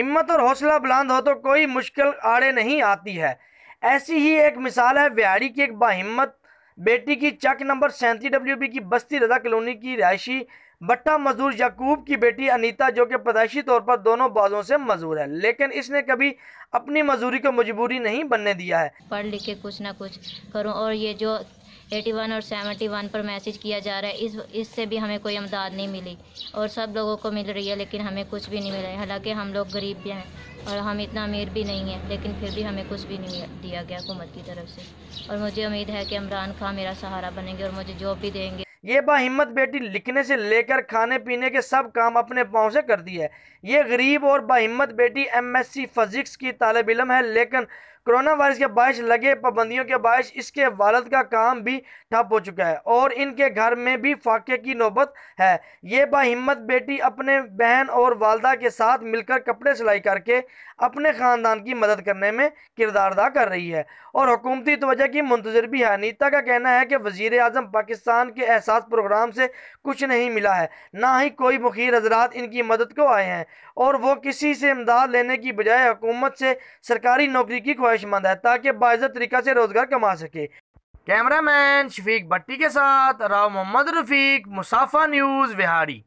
हिम्मत और हौसला बुलंद हो तो कोई मुश्किल आड़े नहीं आती है। ऐसी ही एक मिसाल है व्याड़ी की एक बाहिम्मत बेटी की। चक नंबर 37 WB की बस्ती रजा कॉलोनी की रिहायशी भट्टा मजदूर याकूब की बेटी अनीता, जो कि पैदाइशी तौर पर दोनों बाजों से मजदूर है, लेकिन इसने कभी अपनी मजदूरी को मजबूरी नहीं बनने दिया है। पढ़ लिख के कुछ ना कुछ करूं, और ये जो 81 और 71 पर मैसेज किया जा रहा है, इससे भी हमें कोई इमदाद नहीं मिली, और सब लोगों को मिल रही है लेकिन हमें कुछ भी नहीं मिला है। हालांकि हम लोग गरीब भी हैं और हम इतना अमीर भी नहीं हैं, लेकिन फिर भी हमें कुछ भी नहीं दिया गया हुकूमत की तरफ से। और मुझे उम्मीद है कि इमरान खान मेरा सहारा बनेंगे और मुझे जॉब भी देंगे। ये बाहिम्मत बेटी लिखने से लेकर खाने पीने के सब काम अपने पाँव से करती है। ये गरीब और बाहिम्मत बेटी MSc फिजिक्स की तालिब इल्म है, लेकिन कोरोना वायरस के बायस लगे पाबंदियों के बायस इसके वालिद का काम भी ठप हो चुका है और इनके घर में भी फाके की नौबत है। ये बाहिम्मत बेटी अपने बहन और वालदा के साथ मिलकर कपड़े सिलाई करके अपने ख़ानदान की मदद करने में किरदार अदा कर रही है और हुकूमती तवज्जो की मुंतज़िर भी है। अनीता का कहना है कि वज़ीर आज़म पाकिस्तान के एहसास प्रोग्राम से कुछ नहीं मिला है, ना ही कोई मुखीर हजरात इनकी मदद को आए हैं, और वो किसी से इमदाद लेने की बजाय हुकूमत से सरकारी नौकरी की ख्वाहिशमंद है ताकि बाइज़्ज़त तरीक़ा से रोज़गार कमा सके। कैमरामैन शफीक भट्टी के साथ राव मोहम्मद रफ़ीक, मुसाफ़ा न्यूज़, विहाड़ी।